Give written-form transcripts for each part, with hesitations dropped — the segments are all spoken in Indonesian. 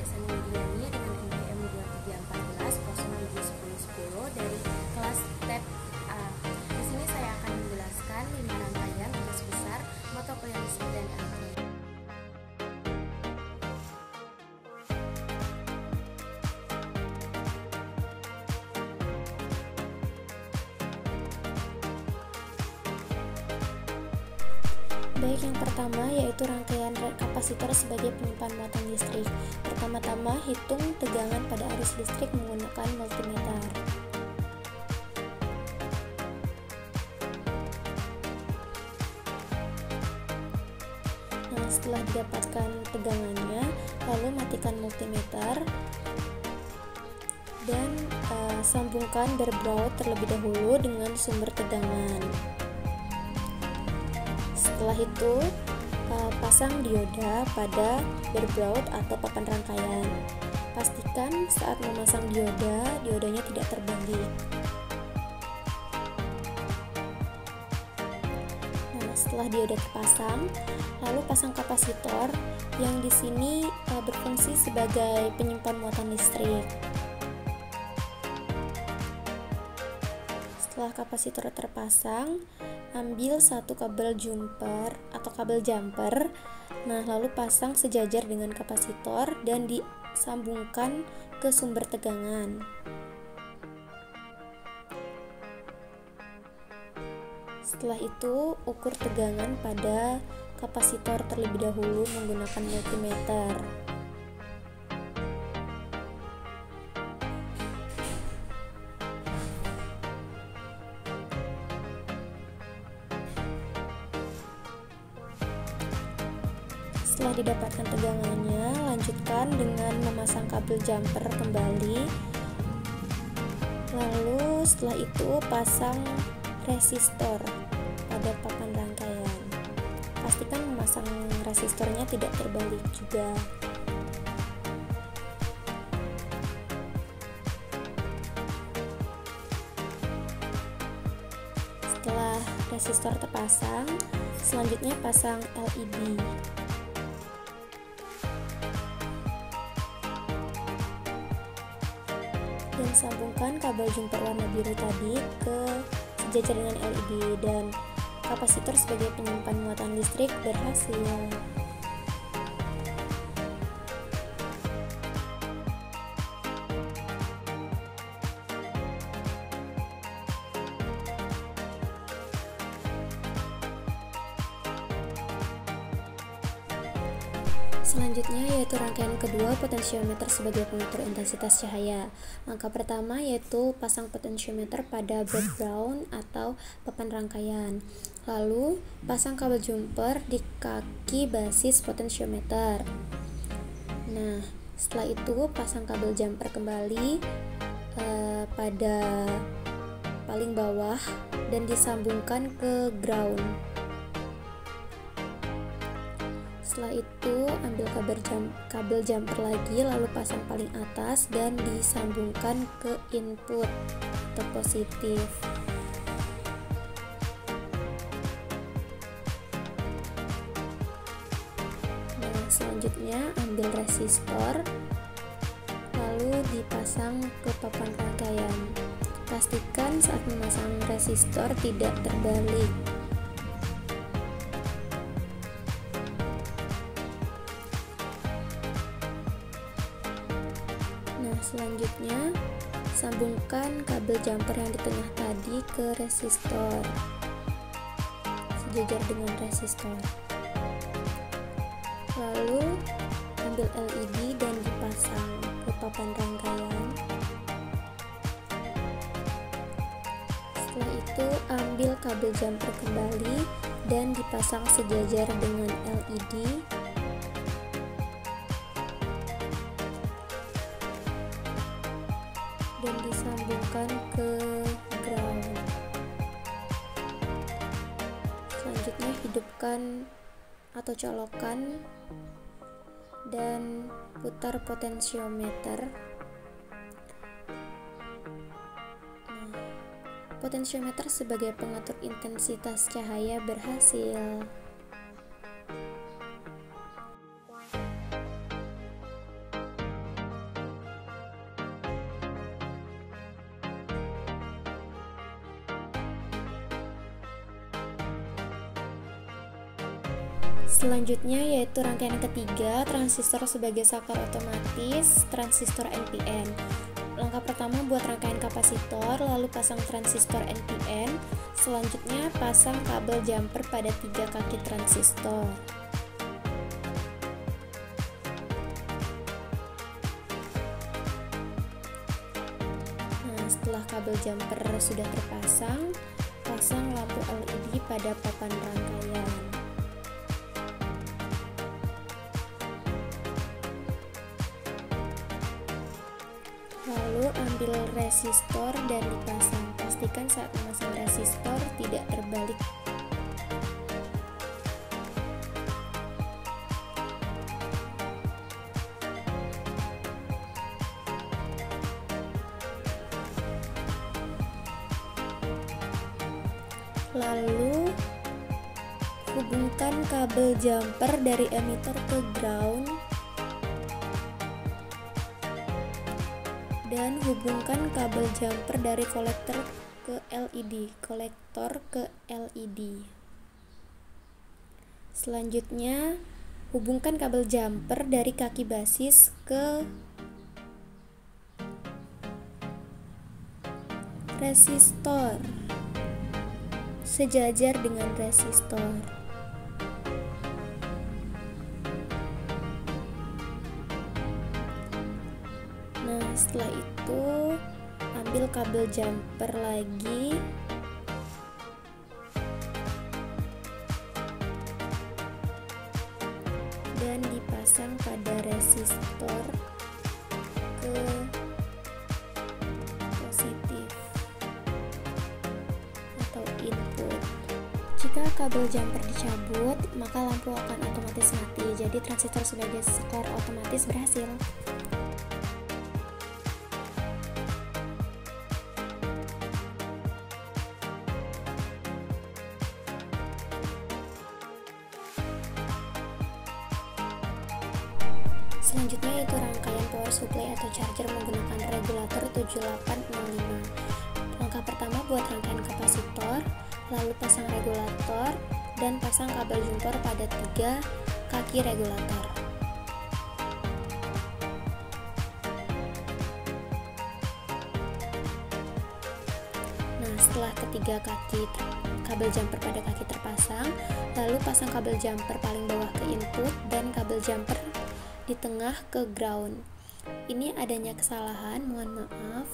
Sani Widiani dengan NPM 2314 dari kelas TEP A. Di sini saya akan menjelaskan 5 rangkaian garis besar mata kuliah listrik dan elektrik. Baik, yang pertama yaitu rangkaian kapasitor sebagai penyimpan muatan listrik. Pertama-tama, hitung tegangan pada arus listrik menggunakan multimeter. Nah, setelah didapatkan tegangannya, lalu matikan multimeter dan sambungkan berbaut terlebih dahulu dengan sumber tegangan. Setelah itu, pasang dioda pada berbaut atau papan rangkaian. Pastikan saat memasang diodanya tidak terbalik. Nah, setelah dioda terpasang, lalu pasang kapasitor yang di sini berfungsi sebagai penyimpan muatan listrik. Setelah kapasitor terpasang, ambil satu kabel jumper atau kabel jumper. Nah, lalu pasang sejajar dengan kapasitor dan disambungkan ke sumber tegangan. Setelah itu, ukur tegangan pada kapasitor terlebih dahulu menggunakan multimeter. Setelah didapatkan tegangannya, lanjutkan dengan memasang kabel jumper kembali. Lalu setelah itu pasang resistor pada papan rangkaian. Pastikan memasang resistornya tidak terbalik juga. Setelah resistor terpasang, selanjutnya pasang LED. Dan sambungkan kabel jumper warna biru tadi ke sejajar dengan LED, dan kapasitor sebagai penyimpan muatan listrik berhasil. Selanjutnya yaitu rangkaian kedua, potensiometer sebagai pengatur intensitas cahaya. Langkah pertama yaitu pasang potensiometer pada background atau papan rangkaian. Lalu pasang kabel jumper di kaki basis potensiometer. Nah, setelah itu pasang kabel jumper kembali pada paling bawah dan disambungkan ke ground. Setelah itu ambil kabel jumper lagi, lalu pasang paling atas dan disambungkan ke input atau positif. Nah, selanjutnya ambil resistor lalu dipasang ke papan rangkaian. Pastikan saat memasang resistor tidak terbalik. Selanjutnya, sambungkan kabel jumper yang di tengah tadi ke resistor, sejajar dengan resistor. Lalu, ambil LED dan dipasang ke papan rangkaian. Setelah itu, ambil kabel jumper kembali dan dipasang sejajar dengan LED. Dan disambungkan ke ground. Selanjutnya hidupkan atau colokkan dan putar potensiometer. Potensiometer sebagai pengatur intensitas cahaya berhasil. Selanjutnya yaitu rangkaian ketiga, transistor sebagai saklar otomatis, transistor NPN. Langkah pertama buat rangkaian kapasitor, lalu pasang transistor NPN. Selanjutnya pasang kabel jumper pada 3 kaki transistor. Nah, setelah kabel jumper sudah terpasang, pasang lampu LED pada papan rangkaian. Lalu ambil resistor dan dipasang. Pastikan saat memasang resistor tidak terbalik. Lalu hubungkan kabel jumper dari emitter ke ground dan hubungkan kabel jumper dari kolektor ke LED. Selanjutnya, hubungkan kabel jumper dari kaki basis ke resistor sejajar dengan resistor. Nah, setelah itu ambil kabel jumper lagi dan dipasang pada resistor ke positif atau input. Jika kabel jumper dicabut, maka lampu akan otomatis mati. Jadi transistor sebagai saklar otomatis berhasil. Selanjutnya yaitu rangkaian power supply atau charger menggunakan regulator 7805. Langkah pertama buat rangkaian kapasitor, lalu pasang regulator dan pasang kabel jumper pada 3 kaki regulator. Nah, setelah ketiga kaki kabel jumper pada kaki terpasang, lalu pasang kabel jumper paling bawah ke input dan kabel jumper di tengah ke ground. Ini adanya kesalahan, mohon maaf,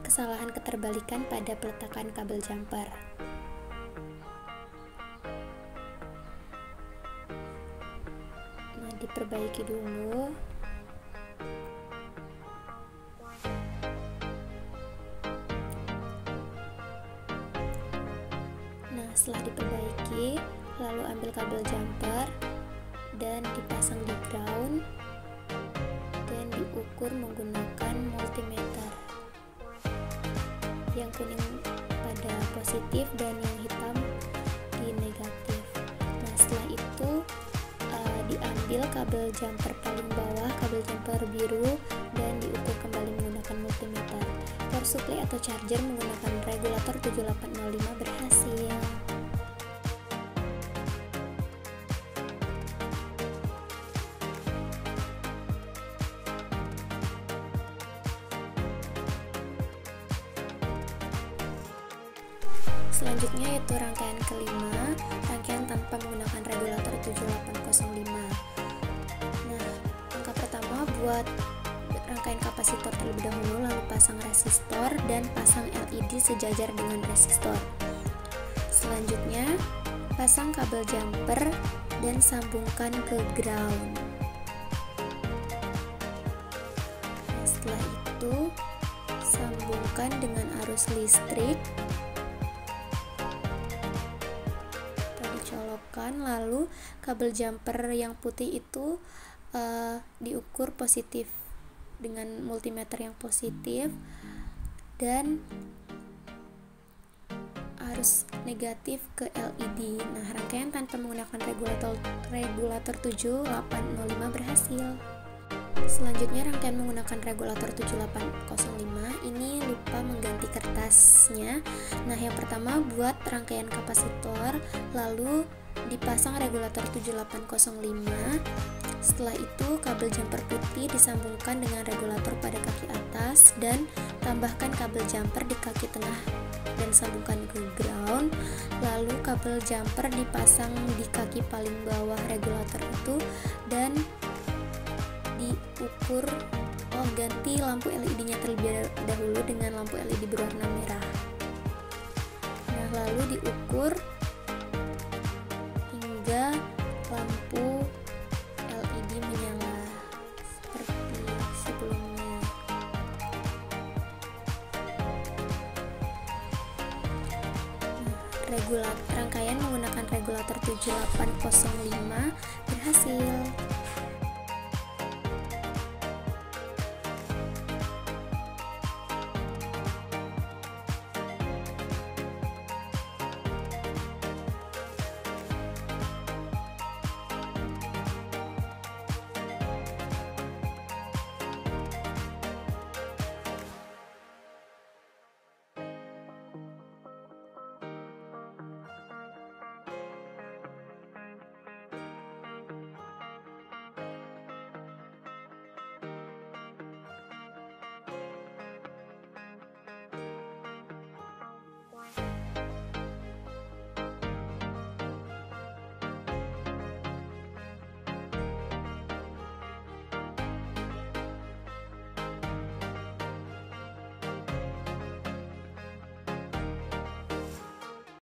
kesalahan keterbalikan pada peletakan kabel jumper. Nah, diperbaiki dulu. Nah, setelah diperbaiki, lalu ambil kabel jumper dan dipasang di ground dan diukur menggunakan multimeter. Yang kuning pada positif dan yang hitam di negatif. Nah, setelah itu diambil kabel jumper paling bawah, kabel jumper biru, dan diukur kembali menggunakan multimeter. Power supply atau charger menggunakan regulator 7805 berhasil. Selanjutnya yaitu rangkaian kelima, rangkaian tanpa menggunakan regulator 7805. Nah, langkah pertama buat rangkaian kapasitor terlebih dahulu, lalu pasang resistor dan pasang LED sejajar dengan resistor. Selanjutnya, pasang kabel jumper dan sambungkan ke ground. Nah, setelah itu, sambungkan dengan arus listrik. Lalu kabel jumper yang putih itu diukur positif dengan multimeter yang positif dan arus negatif ke LED. Nah, rangkaian tanpa menggunakan regulator 7805 berhasil. Selanjutnya rangkaian menggunakan regulator 7805 ini lupa mengganti kertasnya. Nah, yang pertama buat rangkaian kapasitor, lalu dipasang regulator 7805. Setelah itu kabel jumper putih disambungkan dengan regulator pada kaki atas dan tambahkan kabel jumper di kaki tengah dan sambungkan ke ground. Lalu kabel jumper dipasang di kaki paling bawah regulator itu dan diukur. Ganti lampu LED-nya terlebih dahulu dengan lampu LED berwarna merah. Nah, lalu diukur hingga lampu LED menyala seperti sebelumnya. Rangkaian menggunakan regulator 7805 berhasil.